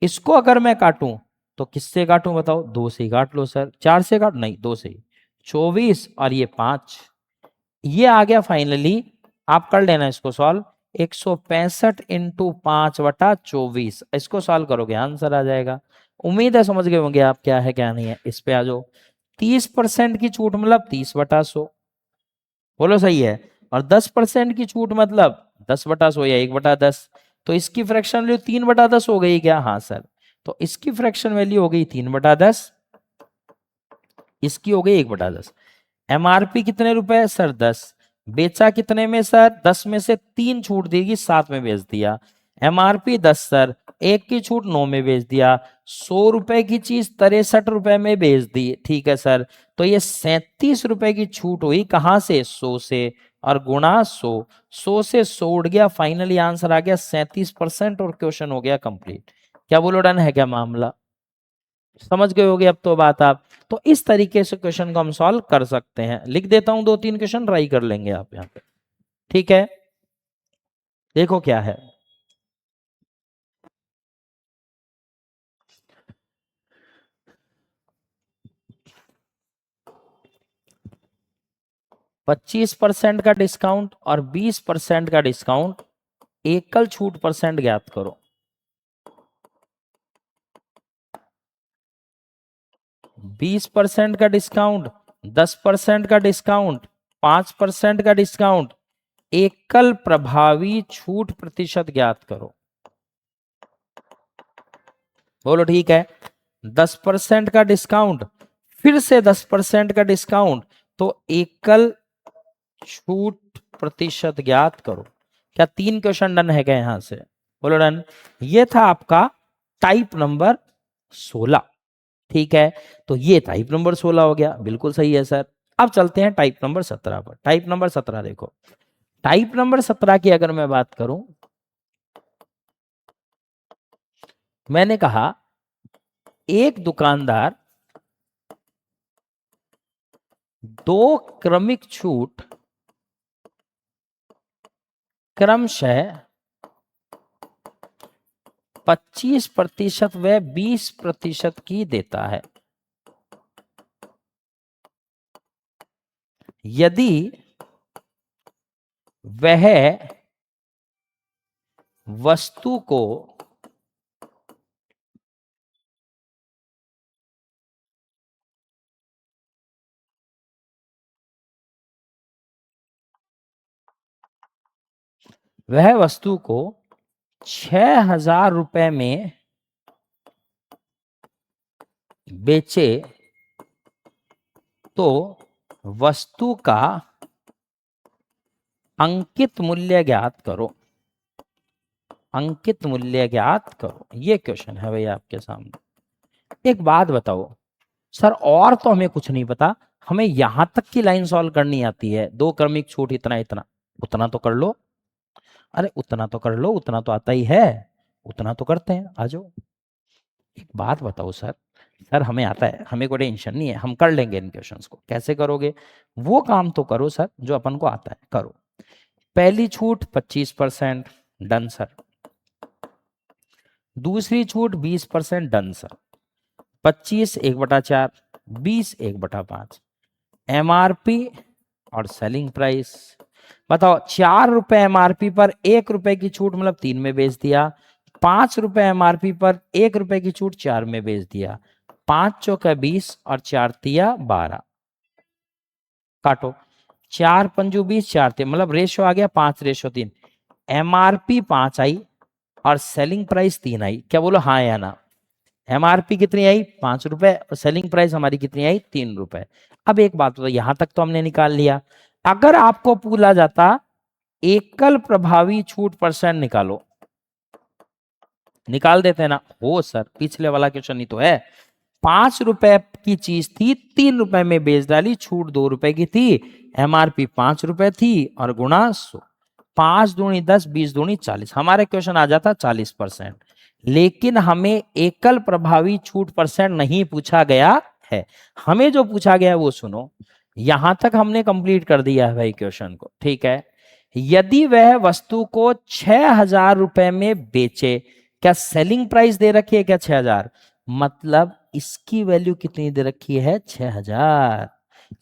A: इसको अगर मैं काटूं तो किससे काटूं बताओ? 2 से ही काट लो सर। 4 से काट नहीं, 2 से ही। 24 और ये 5, ये आ गया फाइनली। आप कर लेना इसको सॉल्व। 165 × 5/24, इसको सॉल्व करोगे आंसर आ जाएगा। उम्मीद है समझ गए होंगे आप क्या है क्या नहीं है। इस पे आ जाओ। 30% की छूट मतलब 30/100, बोलो सही है। और 10% की छूट मतलब 10/100 या 1/10। तो इसकी फ्रैक्शन वैल्यू 3/10 हो गई क्या? हाँ सर। तो इसकी फ्रैक्शन वैल्यू हो गई 3/10, इसकी हो गई 1/10। एमआरपी कितने रुपए सर 10, बेचा कितने में सर 10 में से 3 छूट देगी 7 में बेच दिया। एमआरपी 10 सर, एक की छूट 9 में बेच दिया। 100 रुपए की चीज 63 रुपए में बेच दी, ठीक है सर। तो ये 37 रुपए की छूट हुई कहां से 100 से, और गुणा 100, 100 से 100 उड़ गया, फाइनली आंसर आ गया 37% और क्वेश्चन हो गया कंप्लीट। क्या बोलो डन है क्या मामला? समझ गए होगे अब तो बात आप। तो इस तरीके से क्वेश्चन को हम सॉल्व कर सकते हैं। लिख देता हूं 2-3 क्वेश्चन, ट्राई कर लेंगे आप यहाँ पे, ठीक है। देखो क्या है। पच्चीस परसेंट का डिस्काउंट और 20% का डिस्काउंट, एकल छूट परसेंट ज्ञात करो। 20% का डिस्काउंट, 10% का डिस्काउंट, 5% का डिस्काउंट, एकल प्रभावी छूट प्रतिशत ज्ञात करो। बोलो ठीक है। 10% का डिस्काउंट, फिर से 10% का डिस्काउंट, तो एकल छूट प्रतिशत ज्ञात करो। क्या 3 क्वेश्चन डन है क्या यहां से? बोलो डन। ये था आपका टाइप नंबर 16, ठीक है। तो ये टाइप नंबर 16 हो गया, बिल्कुल सही है सर। अब चलते हैं टाइप नंबर 17 पर। टाइप नंबर 17 देखो। टाइप नंबर 17 की अगर मैं बात करूं, मैंने कहा एक दुकानदार 2 क्रमिक छूट क्रमशः 25% व 20% की देता है। यदि वह वस्तु को वह वस्तु को 6,000 रुपए में बेचे तो वस्तु का अंकित मूल्य ज्ञात करो। अंकित मूल्य ज्ञात करो, ये क्वेश्चन है भैया आपके सामने। एक बात बताओ सर, और तो हमें कुछ नहीं पता, हमें यहां तक की लाइन सॉल्व करनी आती है, 2 क्रमिक छूट इतना इतना, उतना तो कर लो। अरे उतना तो कर लो, उतना तो आता ही है, उतना तो करते हैं, आ जाओ। एक बात बताओ सर, सर हमें आता है, हमें कोई टेंशन नहीं है, हम कर लेंगे इन क्वेश्चंस को। कैसे करोगे? वो काम तो करो सर जो अपन को आता है, करो। पहली छूट 25%, डन सर। दूसरी छूट 20%, डन सर। 25 1/4, 20 1/5। एमआरपी और सेलिंग प्राइस बताओ। 4 रुपए एमआरपी पर 1 रुपए की छूट, मतलब 3 में बेच दिया। 5 रुपए एमआरपी पर 1 रुपए की छूट, 4 में बेच दिया। 5 चौका 20 और 4 तिया 12, काटो। 4 पंजू 20, 4 तिया, मतलब रेशो आ गया 5:3। एमआरपी 5 आई और सेलिंग प्राइस 3 आई। क्या बोलो हाँ या ना? एमआरपी कितनी आई 5 रुपए और सेलिंग प्राइस हमारी कितनी आई 3 रुपए। अब एक बात बताओ, यहां तक तो हमने निकाल लिया। अगर आपको पूछा जाता एकल प्रभावी छूट परसेंट निकालो, निकाल देते ना? हो सर, पिछले वाला क्वेश्चन ही तो है। 5 रुपए की चीज थी, 3 रुपए में बेच डाली, छूट 2 रुपए की थी, एमआरपी 5 रुपए थी और गुणा 100। 5 दूनी 10, 20 दूनी 40, हमारे क्वेश्चन आ जाता 40%। लेकिन हमें एकल प्रभावी छूट परसेंट नहीं पूछा गया है। हमें जो पूछा गया है वो सुनो। यहां तक हमने कंप्लीट कर दिया है भाई क्वेश्चन को, ठीक है। यदि वह वस्तु को 6,000 रुपए में बेचे, क्या सेलिंग प्राइस दे रखी है क्या 6,000, मतलब इसकी वैल्यू कितनी दे रखी है 6,000।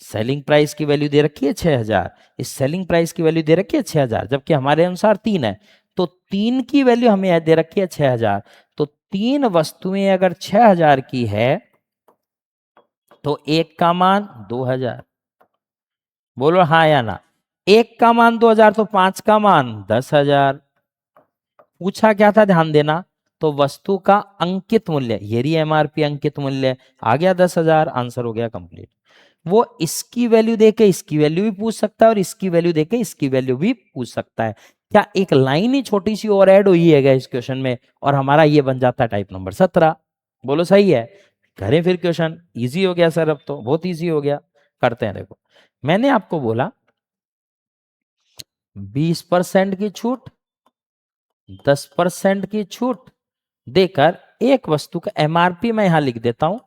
A: सेलिंग प्राइस की वैल्यू दे रखी है 6,000, इस सेलिंग प्राइस की वैल्यू दे रखी है 6,000, जबकि हमारे अनुसार 3 है। तो 3 की वैल्यू हमें दे रखी है 6,000। तो 3 वस्तुएं अगर 6,000 की है तो एक का मान 2,000। बोलो हाँ या ना? एक का मान 2,000 तो 5 का मान 10,000। पूछा क्या था ध्यान देना, तो वस्तु का अंकित मूल्य, ये एमआरपी अंकित मूल्य आ गया 10,000, आंसर हो गया कंप्लीट। वो इसकी वैल्यू देके इसकी वैल्यू भी पूछ सकता है और इसकी वैल्यू देके इसकी वैल्यू भी पूछ सकता है। क्या एक लाइन ही छोटी सी और ऐड हुई है इस क्वेश्चन में और हमारा ये बन जाता है टाइप नंबर 17? बोलो सही है? करें फिर क्वेश्चन। इजी हो गया सर, अब तो बहुत इजी हो गया। करते हैं। देखो मैंने आपको बोला 20% की छूट, 10% की छूट देकर एक वस्तु का एमआरपी मैं यहां लिख देता हूं।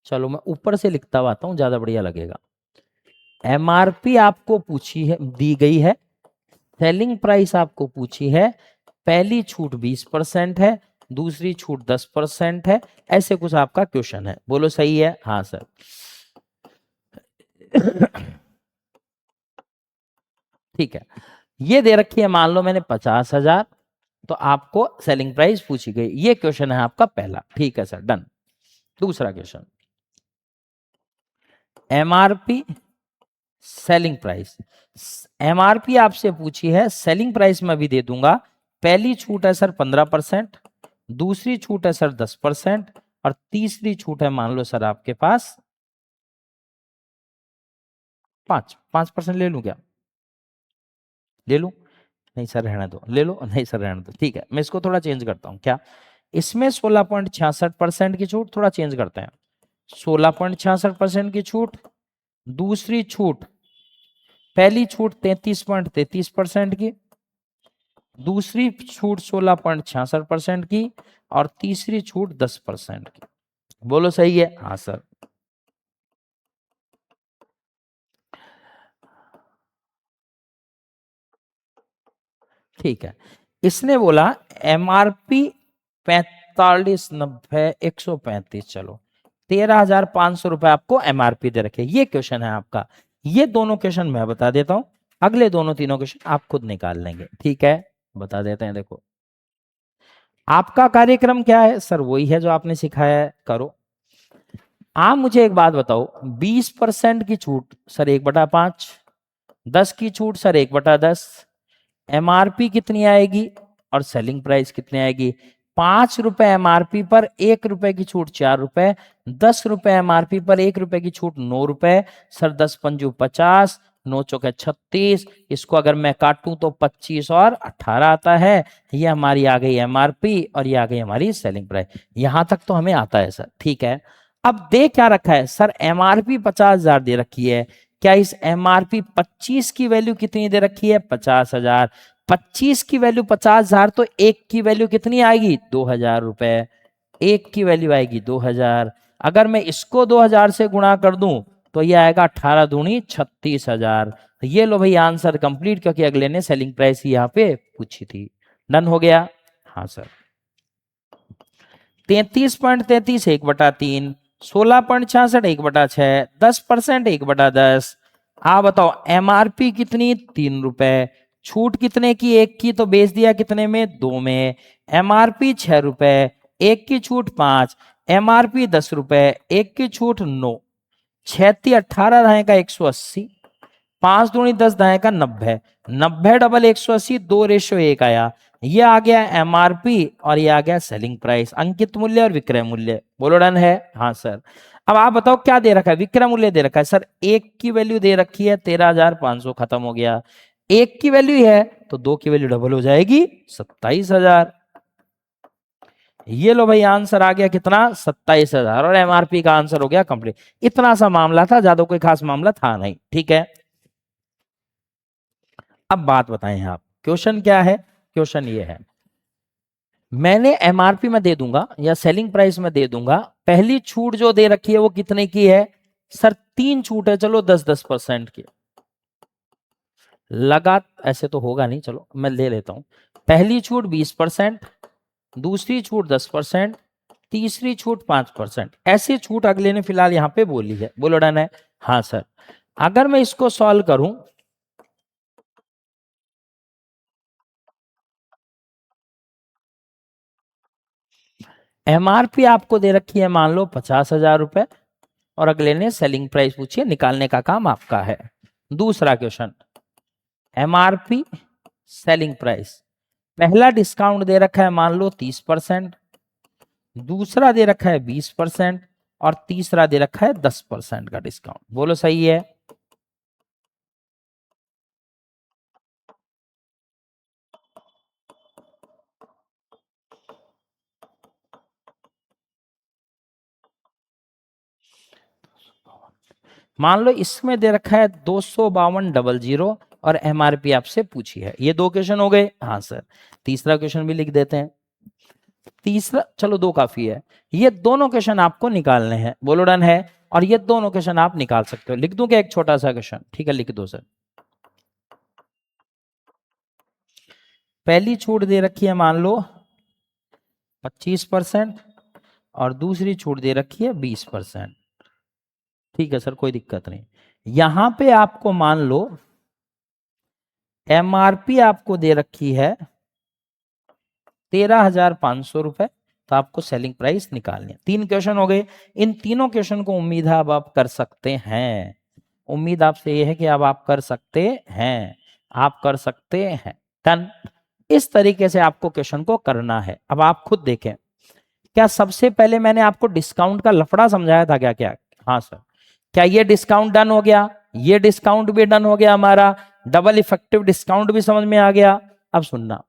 A: चलो मैं ऊपर से लिखता हुआ आता हूं, ज्यादा बढ़िया लगेगा। एमआरपी आपको पूछी है, दी गई है। सेलिंग प्राइस आपको पूछी है। पहली छूट 20% है, दूसरी छूट 10% है। ऐसे कुछ आपका क्वेश्चन है। बोलो सही है? हाँ सर। ठीक है, ये दे रखी है, मान लो मैंने 50,000, तो आपको सेलिंग प्राइस पूछी गई। ये क्वेश्चन है आपका पहला। ठीक है सर, डन। दूसरा question, MRP selling price. MRP आपसे पूछी है, सेलिंग प्राइस में भी दे दूंगा। पहली छूट है सर 15%, दूसरी छूट है सर 10% और तीसरी छूट है मान लो सर आपके पास 5% ले लूं क्या? ले लूं? नहीं सर रहने दो। ले लो? नहीं सर रहने दो। ठीक है, मैं इसको थोड़ा चेंज करता हूं। क्या इसमें 16.66% की छूट, थोड़ा चेंज करते हैं। 16.66% की छूट, दूसरी छूट, पहली छूट 33.33% की, दूसरी छूट 16.66% की और तीसरी छूट 10% की। बोलो सही है? हाँ सर। ठीक है, इसने बोला एमआरपी 4590 135, चलो 13,500 रुपए आपको एमआरपी दे रखे। ये क्वेश्चन है आपका। ये दोनों क्वेश्चन मैं बता देता हूं, अगले दोनों तीनों क्वेश्चन आप खुद निकाल लेंगे। ठीक है, बता देते हैं। देखो आपका कार्यक्रम क्या है सर? वही है जो आपने सिखाया है, करो। आप मुझे एक बात बताओ, 20% की छूट सर 1/5, 10 की छूट सर 1/10, एमआरपी कितनी आएगी और सेलिंग प्राइस कितनी आएगी? 5 रुपए एमआरपी पर 1 रुपए की छूट 4 रुपए, 10 रुपए एमआरपी पर 1 रुपए की छूट 9 रुपए। सर 10×5 = 50, 9×4 = 36। इसको अगर मैं काटूं तो 25 और 18 आता है। ये हमारी आ गई एमआरपी और ये आ गई हमारी सेलिंग प्राइस। यहां तक तो हमें आता है सर। ठीक है, अब दे क्या रखा है सर? एमआरपी 50,000 दे रखी है। क्या इस एमआरपी 25 की वैल्यू कितनी दे रखी है? 50,000। 25 की वैल्यू 50,000, तो एक की वैल्यू कितनी आएगी? 2,000 रुपए। एक की वैल्यू आएगी 2,000। अगर मैं इसको 2,000 से गुणा कर दूं तो ये आएगा 18 दूनी 36,000। तो ये लो भाई आंसर कंप्लीट, क्योंकि अगले ने सेलिंग प्राइस यहाँ पे पूछी थी। डन हो गया? हाँ सर। 33.33 1/3, 16.66 1/6, 10% 1/10। आप बताओ एमआरपी कितनी? 3 रुपए। छूट कितने की? एक की, तो बेच दिया कितने में? 2 में। एमआरपी 6 रुपए, एक की छूट 5। एमआरपी 10 रुपए, एक की छूट 9। 6×18 रहेगा 180, 5×2 = 10 रहेगा 90। 90 डबल 180, 2:1 आया। ये आ गया एमआरपी और ये आ गया सेलिंग प्राइस, अंकित मूल्य और विक्रय मूल्य। बोलो डन है? हाँ सर। अब आप बताओ क्या दे रखा है? विक्रय मूल्य दे रखा है सर। एक की वैल्यू दे रखी है 13,500, खत्म हो गया। एक की वैल्यू है तो दो की वैल्यू डबल हो जाएगी 27,000। ये लो भाई आंसर आ गया कितना? 27,000 और एमआरपी का आंसर हो गया कंप्लीट। इतना सा मामला था, ज्यादा कोई खास मामला था नहीं। ठीक है, अब बात बताएं आप, क्वेश्चन क्या है? क्वेश्चन ये है, मैंने एमआरपी में दे दूंगा या सेलिंग प्राइस में दे दूंगा। पहली छूट जो दे रखी है वो कितने की है? सर 3 छूट है, चलो 10-10% की। लगा ऐसे तो होगा नहीं, चलो मैं ले लेता हूं। पहली छूट 20%, दूसरी छूट 10%, तीसरी छूट 5%। ऐसी छूट अगले ने फिलहाल यहां पे बोली है। बोलो डन है? हाँ सर। अगर मैं इसको सॉल्व करूं, एमआरपी आपको दे रखी है मान लो 50,000 रुपए और अगले ने सेलिंग प्राइस पूछी है, निकालने का काम आपका है। दूसरा क्वेश्चन, एमआरपी सेलिंग प्राइस पहला डिस्काउंट दे रखा है मान लो 30%, दूसरा दे रखा है 20% और तीसरा दे रखा है 10% का डिस्काउंट। बोलो सही है? मान लो इसमें दे रखा है 252,000 और एमआरपी आपसे पूछी है। ये दो क्वेश्चन हो गए। हाँ सर, तीसरा क्वेश्चन भी लिख देते हैं। तीसरा, चलो दो काफी है। ये दोनों क्वेश्चन आपको निकालने हैं। बोलो डन है? और ये दोनों क्वेश्चन आप निकाल सकते हो। लिख दूं क्या एक छोटा सा क्वेश्चन? ठीक है, लिख दो सर। पहली छूट दे रखी है मान लो 25% और दूसरी छूट दे रखी है 20%। ठीक है सर, कोई दिक्कत नहीं। यहां पे आपको मान लो एमआरपी आपको दे रखी है 13,500 रुपए, तो आपको सेलिंग प्राइस निकालनी है। तीन क्वेश्चन हो गए। इन तीनों क्वेश्चन को उम्मीद है अब आप कर सकते हैं। उम्मीद आपसे ये है कि अब आप कर सकते हैं, आप कर सकते हैं। डन। इस तरीके से आपको क्वेश्चन को करना है। अब आप खुद देखें, क्या सबसे पहले मैंने आपको डिस्काउंट का लफड़ा समझाया था क्या? क्या? हाँ सर। क्या ये डिस्काउंट डन हो गया? ये डिस्काउंट भी डन हो गया हमारा। डबल इफेक्टिव डिस्काउंट भी समझ में आ गया। अब सुनना,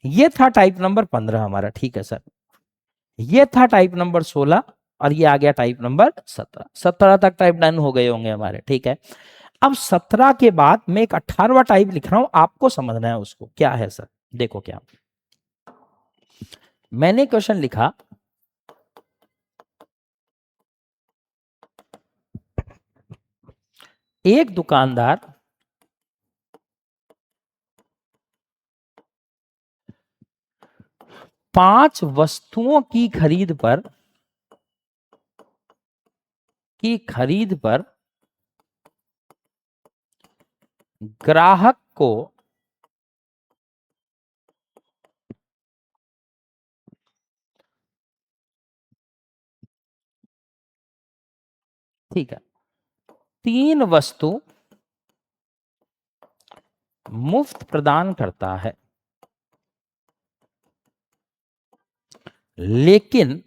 A: ये था टाइप नंबर 15 हमारा। ठीक है सर, ये था टाइप नंबर 16 और ये आ गया टाइप नंबर 17। 17 तक टाइप डन हो गए होंगे हमारे। ठीक है, अब 17 के बाद मैं एक 18वां टाइप लिख रहा हूं, आपको समझना है उसको। क्या है सर? देखो, क्या मैंने क्वेश्चन लिखा, एक दुकानदार 5 वस्तुओं की खरीद पर ग्राहक को ठीक है 3 वस्तु मुफ्त प्रदान करता है, लेकिन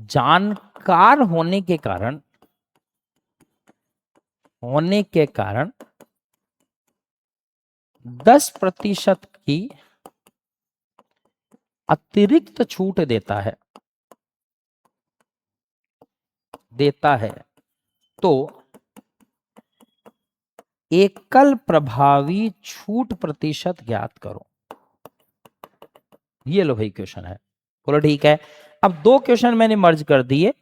A: जानकार होने के कारण 10% की अतिरिक्त छूट देता है, तो एकल प्रभावी छूट प्रतिशत ज्ञात करो। ये लो भाई क्वेश्चन है। बोलो ठीक है। अब दो क्वेश्चन मैंने मर्ज कर दिए,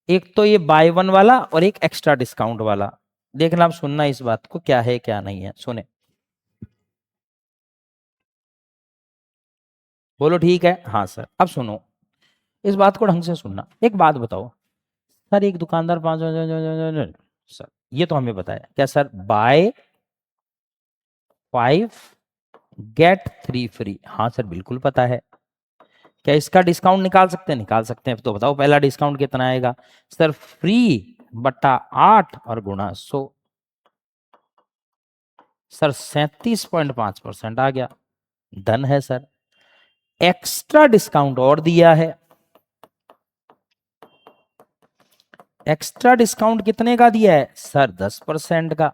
A: एक तो ये बाय वन वाला और एक एक्स्ट्रा डिस्काउंट वाला। देखना, आप सुनना इस बात को, क्या है क्या नहीं है। सुने, बोलो ठीक है? हाँ सर। अब सुनो, इस बात को ढंग से सुनना। एक बात बताओ सर, एक दुकानदार 5, सर ये तो हमें पता है। क्या सर? Buy 5 get 3 free. हाँ सर, बिल्कुल पता है। क्या इसका डिस्काउंट निकाल सकते हैं? निकाल सकते हैं। तो बताओ पहला डिस्काउंट कितना आएगा? सर फ्री बटा 8 और गुणा 100। सर 37.5% आ गया। डन है सर। एक्स्ट्रा डिस्काउंट और दिया है। एक्स्ट्रा डिस्काउंट कितने का दिया है? सर 10% का।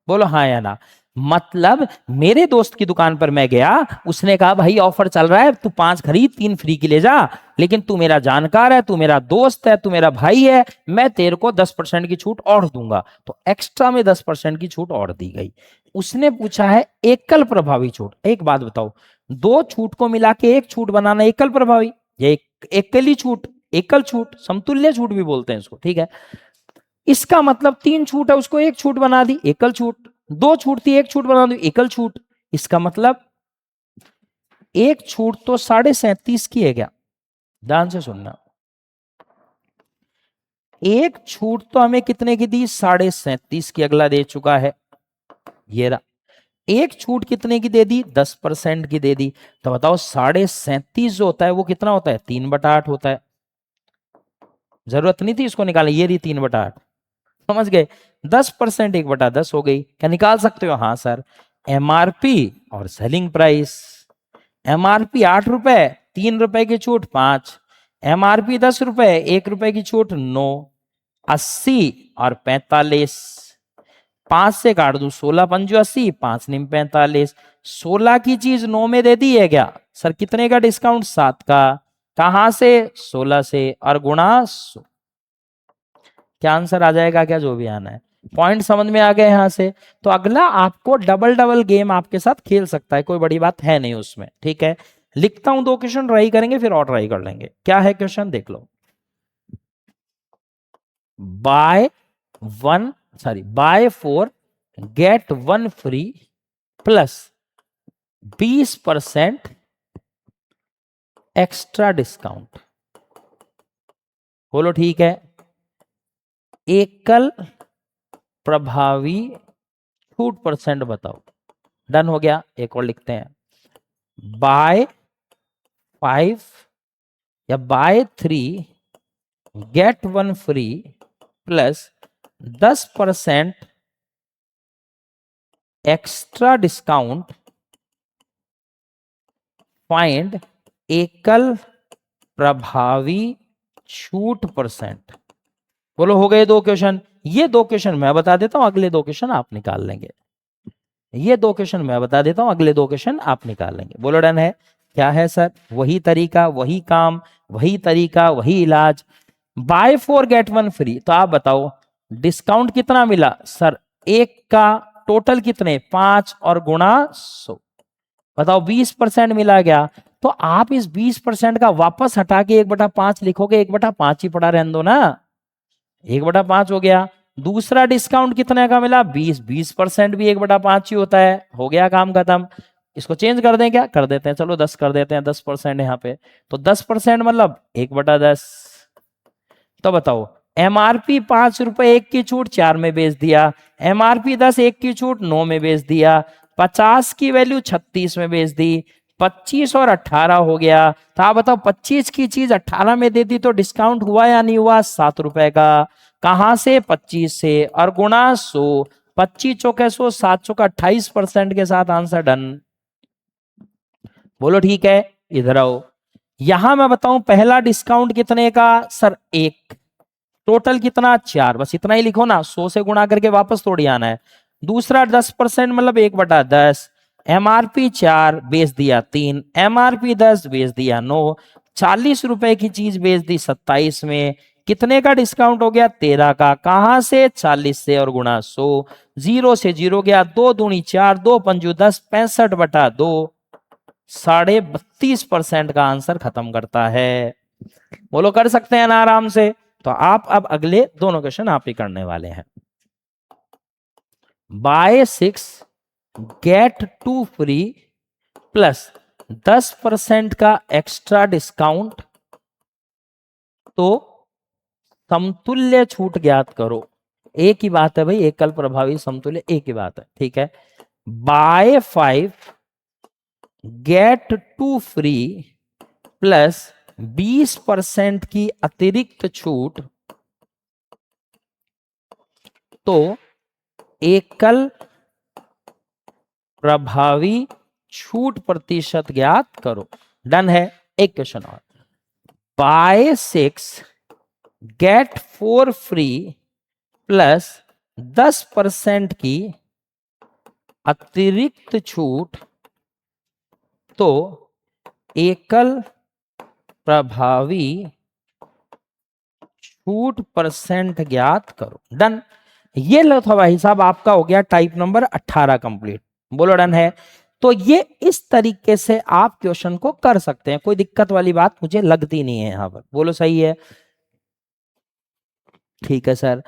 A: बोलो हाँ या ना? मतलब मेरे दोस्त की दुकान पर मैं गया, उसने कहा भाई ऑफर चल रहा है, तू 5 खरीद 3 फ्री की ले जा, लेकिन तू मेरा जानकार है, तू मेरा दोस्त है, तू मेरा भाई है, मैं तेरे को 10% की छूट और दूंगा। तो एक्स्ट्रा में 10% की छूट और दी गई। उसने पूछा है एकल प्रभावी छूट। एक बात बताओ, दो छूट को मिला के एक छूट बनाना एकल प्रभावी, ये एकली छूट, एकल छूट, समतुल्य छूट भी बोलते हैं इसको। ठीक है, इसका मतलब 3 छूट है, उसको एक छूट बना दी, एकल छूट। 2 छूट थी, एक छूट बना दी, एकल छूट। इसका मतलब एक छूट तो 37.5 की है क्या? ध्यान से सुनना, एक छूट तो हमें कितने की दी? 37.5 की। अगला दे चुका है, ये रहा। एक छूट कितने की दे दी? 10% की दे दी। तो बताओ 37.5 जो होता है वो कितना होता है? 3/8 होता है। जरूरत नहीं थी इसको निकालने, ये रही 3/8। समझ गए? 10% 1/10 हो गई। क्या निकाल सकते हो? हाँ सर। एमआरपी और सेलिंग प्राइस। एमआरपी 8 रुपए, 3 रुपए की छूट 5। एमआरपी 10 रुपए, 1 रुपए की छूट 9। 80 और 45, 5 से काट दू 16 पंजो 80, 5 निम 45। 16 की चीज 9 में दे दी है क्या सर? कितने का डिस्काउंट? 7 का। कहां से? 16 से, और गुणा 100। क्या आंसर आ जाएगा? क्या जो भी आना है। पॉइंट समझ में आ गए यहां से? तो अगला आपको डबल डबल गेम आपके साथ खेल सकता है, कोई बड़ी बात है नहीं उसमें, ठीक है। लिखता हूं, 2 क्वेश्चन ट्राई करेंगे फिर और ट्राई कर लेंगे। क्या है क्वेश्चन? देख लो। Buy 4 get 1 free plus 20% extra discount. बोलो ठीक है। एकल प्रभावी छूट परसेंट बताओ। डन हो गया। एक और लिखते हैं। बाय 5 या buy 3 get 1 free plus 10% extra discount, find एकल प्रभावी छूट परसेंट। बोलो हो गए 2 क्वेश्चन। ये 2 क्वेश्चन मैं बता देता हूं, अगले 2 क्वेश्चन आप निकाल लेंगे। ये 2 क्वेश्चन मैं बता देता हूं, अगले 2 क्वेश्चन आप निकाल लेंगे। बोलो डन है? क्या है सर? वही तरीका, वही काम, वही तरीका, वही इलाज। बाय 4 गेट 1 फ्री, तो आप बताओ डिस्काउंट कितना मिला सर? एक का टोटल कितने? 5 और गुणा 100। बताओ 20% मिला गया। तो आप इस 20% का वापस हटा के 1/5 लिखोगे, 1/5 ही पड़ा रहने दो ना। 1/5 हो गया। दूसरा डिस्काउंट कितने का मिला? 20। 20% भी 1/5 ही होता है। हो गया काम खत्म। इसको चेंज कर दें क्या? कर देते हैं, चलो 10 कर देते हैं। 10% यहाँ पे, तो 10% मतलब 1/10। तो बताओ एमआरपी 5 रुपए, 1 की छूट 4 में बेच दिया। एमआरपी 10, 1 की छूट 9 में बेच दिया। 50 की वैल्यू 36 में बेच दी। 25 और 18 हो गया। तो आप बताओ 25 की चीज 18 में दे दी तो डिस्काउंट हुआ या नहीं हुआ? 7 रुपए का। कहां से? 25 से, और गुणा 100। 25 चौके 100, 7 चौका 28% के साथ आंसर डन। बोलो ठीक है। इधर आओ। यहां मैं बताऊं पहला डिस्काउंट कितने का सर? 1। टोटल कितना? 4। बस इतना ही लिखो ना, 100 से गुणा करके वापस थोड़ी आना है। दूसरा 10% मतलब 1/10। एमआरपी 4 बेच दिया 3, एमआरपी 10 बेच दिया 9। 40 रुपए की चीज बेच दी 27 में। कितने का डिस्काउंट हो गया? 13 का। कहां से? 40 से, और गुणा 100। 0 से 0 गया, 2 दूनी 4, 2 पंजू 10, 65/2। 32.5% का आंसर खत्म करता है। बोलो कर सकते हैं ना आराम से? तो आप अब अगले दोनों क्वेश्चन आप ही करने वाले हैं। बाय 6 गेट 2 फ्री प्लस 10% का एक्स्ट्रा डिस्काउंट, तो समतुल्य छूट ज्ञात करो। एक ही बात है भाई, एकल प्रभावी समतुल्य एक ही बात है, ठीक है। बाय 5 गेट 2 फ्री प्लस 20% की अतिरिक्त छूट, तो एकल प्रभावी छूट प्रतिशत ज्ञात करो। डन है। एक क्वेश्चन और। बाय 6 गेट 4 फ्री प्लस 10% की अतिरिक्त छूट, तो एकल प्रभावी छूट परसेंट ज्ञात करो। डन। ये लो था भाई साहब, आपका हो गया टाइप नंबर 18 कंप्लीट। बोलो डन है? तो ये इस तरीके से आप क्वेश्चन को कर सकते हैं, कोई दिक्कत वाली बात मुझे लगती नहीं है यहां पर। बोलो सही है? ठीक है सर।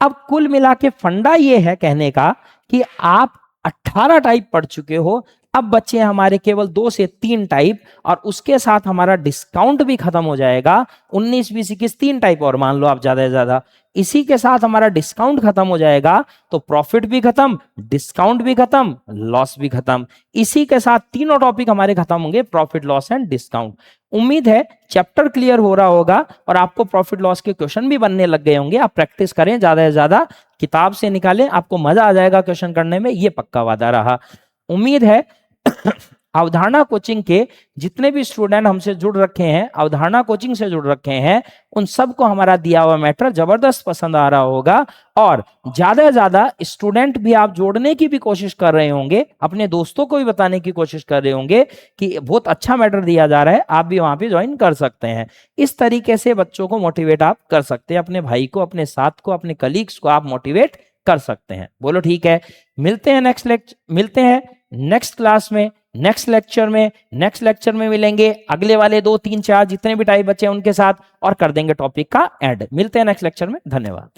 A: अब कुल मिला के फंडा ये है कहने का कि आप 18 टाइप पढ़ चुके हो, अब बच्चे हमारे केवल 2 से 3 टाइप, और उसके साथ हमारा डिस्काउंट भी खत्म हो जाएगा। 19, 20, 21 3 टाइप और मान लो आप ज्यादा से ज्यादा, इसी के साथ हमारा डिस्काउंट खत्म हो जाएगा। तो प्रॉफिट भी खत्म, डिस्काउंट भी खत्म, लॉस भी खत्म। इसी के साथ तीनों टॉपिक हमारे खत्म होंगे, प्रॉफिट, लॉस एंड डिस्काउंट। उम्मीद है चैप्टर क्लियर हो रहा होगा और आपको प्रॉफिट लॉस के क्वेश्चन भी बनने लग गए होंगे। आप प्रैक्टिस करें, ज्यादा से ज्यादा किताब से निकालें, आपको मजा आ जाएगा क्वेश्चन करने में, ये पक्का वादा रहा। उम्मीद है अवधारणा कोचिंग के जितने भी स्टूडेंट हमसे जुड़ रखे हैं, अवधारणा कोचिंग से जुड़ रखे हैं, उन सबको हमारा दिया हुआ मैटर जबरदस्त पसंद आ रहा होगा और ज्यादा से ज्यादा स्टूडेंट भी आप जोड़ने की भी कोशिश कर रहे होंगे, अपने दोस्तों को भी बताने की कोशिश कर रहे होंगे कि बहुत अच्छा मैटर दिया जा रहा है, आप भी वहां पे ज्वाइन कर सकते हैं। इस तरीके से बच्चों को मोटिवेट आप कर सकते हैं, अपने भाई को, अपने साथ को, अपने कलीग्स को आप मोटिवेट कर सकते हैं। बोलो ठीक है। मिलते हैं नेक्स्ट क्लास में, नेक्स्ट लेक्चर में मिलेंगे अगले वाले 2 3 4 जितने भी टाइप बचे हैं उनके साथ और कर देंगे टॉपिक का एड। मिलते हैं नेक्स्ट लेक्चर में। धन्यवाद।